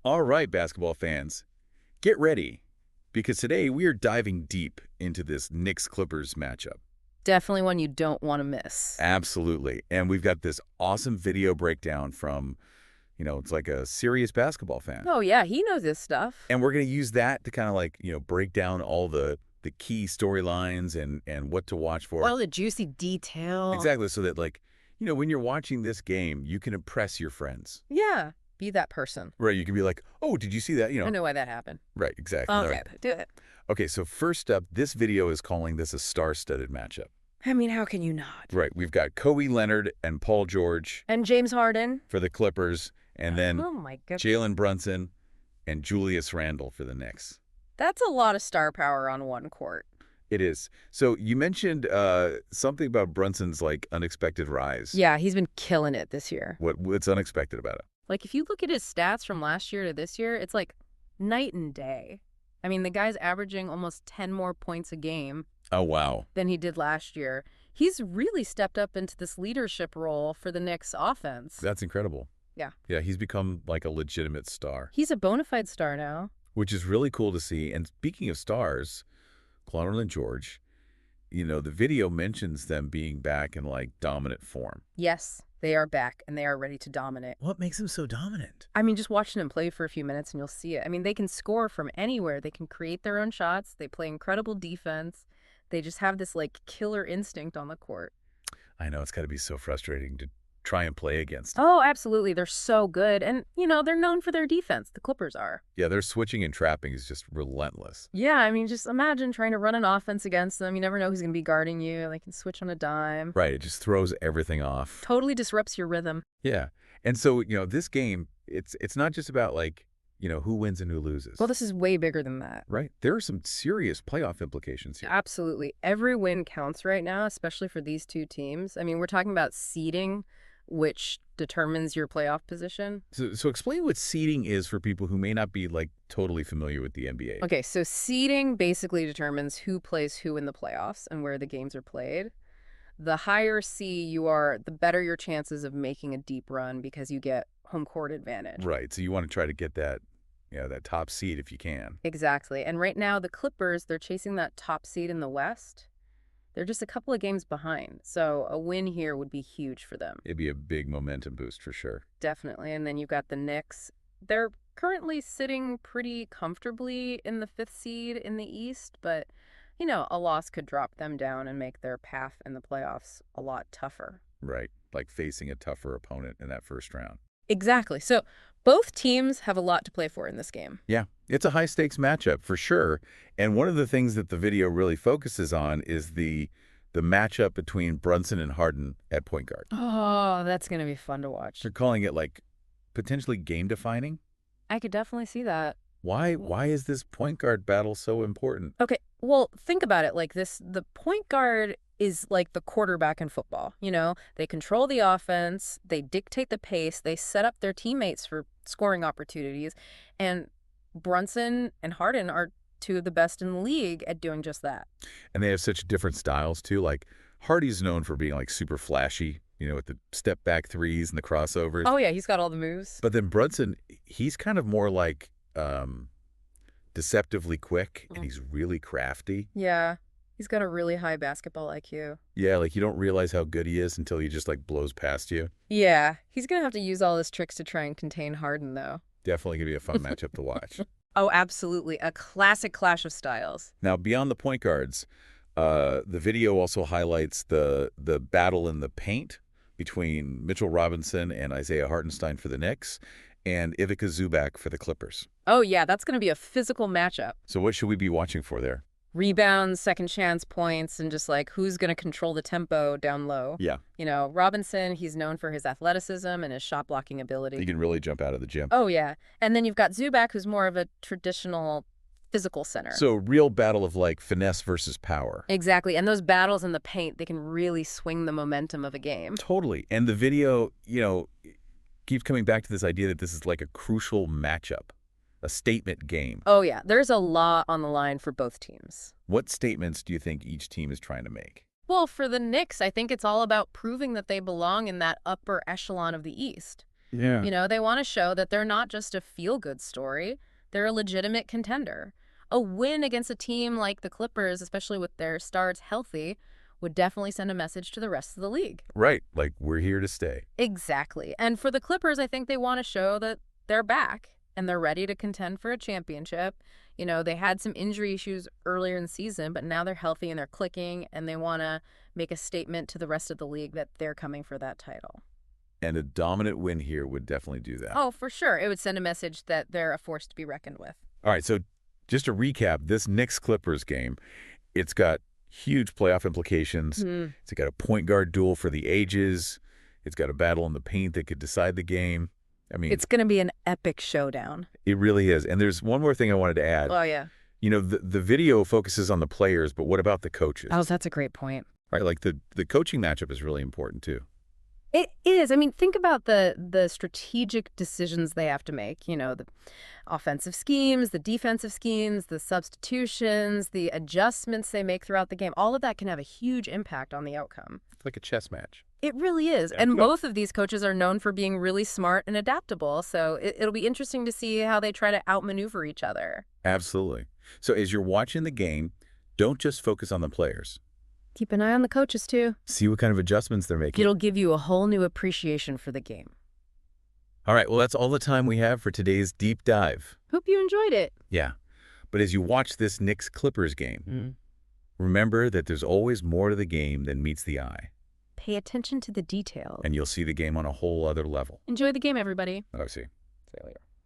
All right, basketball fans, get ready, because today we are diving deep into this Knicks-Clippers matchup. Definitely one you don't want to miss. Absolutely. And we've got this awesome video breakdown from, it's like a serious basketball fan. Oh, yeah, he knows his stuff. And we're going to use that to kind of break down all the key storylines and what to watch for. All the juicy detail. Exactly, so that when you're watching this game, you can impress your friends. Yeah, be that person. Right, you can be like, "Oh, did you see that?" I know why that happened. Right, exactly. Okay, do it. Okay, so first up, this video is calling this a star-studded matchup. I mean, how can you not? Right, we've got Kawhi Leonard and Paul George And James Harden. for the Clippers, and then Oh, my goodness. Jalen Brunson and Julius Randle for the Knicks. That's a lot of star power on one court. It is. So you mentioned something about Brunson's unexpected rise. Yeah, he's been killing it this year. What's unexpected about it? Like, if you look at his stats from last year to this year, it's like night and day. I mean, the guy's averaging almost 10 more points a game Oh, wow. than he did last year. He's really stepped up into this leadership role for the Knicks offense. That's incredible. Yeah. Yeah, he's become like a legitimate star, He's a bona fide star now. which is really cool to see. And speaking of stars, Claude and George, the video mentions them being back in dominant form. Yes, they are back and they are ready to dominate. What makes them so dominant? I mean, just watching them play for a few minutes and you'll see it. I mean, they can score from anywhere. They can create their own shots. They play incredible defense. They just have this killer instinct on the court. I know, it's got to be so frustrating to try and play against them. Oh, absolutely. They're so good. And, they're known for their defense. The Clippers are. Yeah, their switching and trapping is just relentless. Yeah, I mean, just imagine trying to run an offense against them. You never know who's going to be guarding you. They can switch on a dime. Right, it just throws everything off. Totally disrupts your rhythm. Yeah. And so, this game, it's not just about who wins and who loses. Well, this is way bigger than that. Right? There are some serious playoff implications here. Absolutely. Every win counts right now, especially for these two teams. I mean, we're talking about seeding, which determines your playoff position. So explain what seeding is for people who may not be totally familiar with the NBA. Okay, so seeding basically determines who plays who in the playoffs and where the games are played. The higher seed you are, the better your chances of making a deep run because you get home court advantage. Right. So you want to try to get that top seed if you can. Exactly. And right now, the Clippers, they're chasing that top seed in the West. They're just a couple of games behind. So a win here would be huge for them. It'd be a big momentum boost for sure. Definitely. And then you've got the Knicks. They're currently sitting pretty comfortably in the 5th seed in the East, but, a loss could drop them down and make their path in the playoffs a lot tougher. Right. Like facing a tougher opponent in that first round. Exactly. So both teams have a lot to play for in this game. Yeah, it's a high-stakes matchup for sure. And one of the things that the video really focuses on is the matchup between Brunson and Harden at point guard. Oh, that's going to be fun to watch. They're calling it potentially game-defining. I could definitely see that. Why is this point guard battle so important? Okay, well, think about it like this. The point guard is like the quarterback in football. They control the offense, they dictate the pace, they set up their teammates for scoring opportunities. And Brunson and Harden are two of the best in the league at doing just that. And they have such different styles, too. Hardy's known for being super flashy, with the step-back threes and the crossovers. Oh, yeah, he's got all the moves. But then Brunson, he's kind of more deceptively quick, and he's really crafty. Yeah, he's got a really high basketball IQ. Yeah, you don't realize how good he is until he just blows past you. Yeah, he's going to have to use all his tricks to try and contain Harden, though. Definitely going to be a fun matchup to watch. Oh, absolutely. A classic clash of styles. Now, beyond the point guards, the video also highlights the battle in the paint between Mitchell Robinson and Isaiah Hartenstein for the Knicks and Ivica Zubac for the Clippers. Oh, yeah, that's going to be a physical matchup. So what should we be watching for there? Rebounds, second chance points, and just who's going to control the tempo down low. Yeah. Robinson, he's known for his athleticism and his shot blocking ability. He can really jump out of the gym. Oh, yeah. And then you've got Zubac, who's more of a traditional physical center. So real battle of finesse versus power. Exactly. And those battles in the paint, they can really swing the momentum of a game. Totally. And the video, keeps coming back to this idea that this is a crucial matchup. A statement game. Oh, yeah. There's a lot on the line for both teams. What statements do you think each team is trying to make? Well, for the Knicks, I think it's all about proving that they belong in that upper echelon of the East. Yeah. They want to show that they're not just a feel-good story. They're a legitimate contender. A win against a team like the Clippers, especially with their stars healthy, would definitely send a message to the rest of the league. Right. Like, we're here to stay. Exactly. And for the Clippers, I think they want to show that they're back and they're ready to contend for a championship. They had some injury issues earlier in the season, but now they're healthy and they're clicking, and they want to make a statement to the rest of the league that they're coming for that title. And a dominant win here would definitely do that. Oh, for sure. It would send a message that they're a force to be reckoned with. All right, so just to recap, this Knicks-Clippers game, it's got huge playoff implications. It's got a point guard duel for the ages. It's got a battle in the paint that could decide the game. I mean, It's going to be an epic showdown. it really is. And there's one more thing I wanted to add. Oh, yeah. The video focuses on the players, but what about the coaches? Oh, that's a great point. Right, like the coaching matchup is really important too. It is. I mean, think about the strategic decisions they have to make. The offensive schemes, the defensive schemes, the substitutions, the adjustments they make throughout the game. All of that can have a huge impact on the outcome. It's like a chess match. It really is. Yeah. And both of these coaches are known for being really smart and adaptable. So it'll be interesting to see how they try to outmaneuver each other. Absolutely. So as you're watching the game, don't just focus on the players. Keep an eye on the coaches, too. See what kind of adjustments they're making. It'll give you a whole new appreciation for the game. All right, well, that's all the time we have for today's deep dive. Hope you enjoyed it. Yeah. But as you watch this Knicks-Clippers game, remember that there's always more to the game than meets the eye. Pay attention to the details. And you'll see the game on a whole other level. Enjoy the game, everybody. Oh, see. See you later.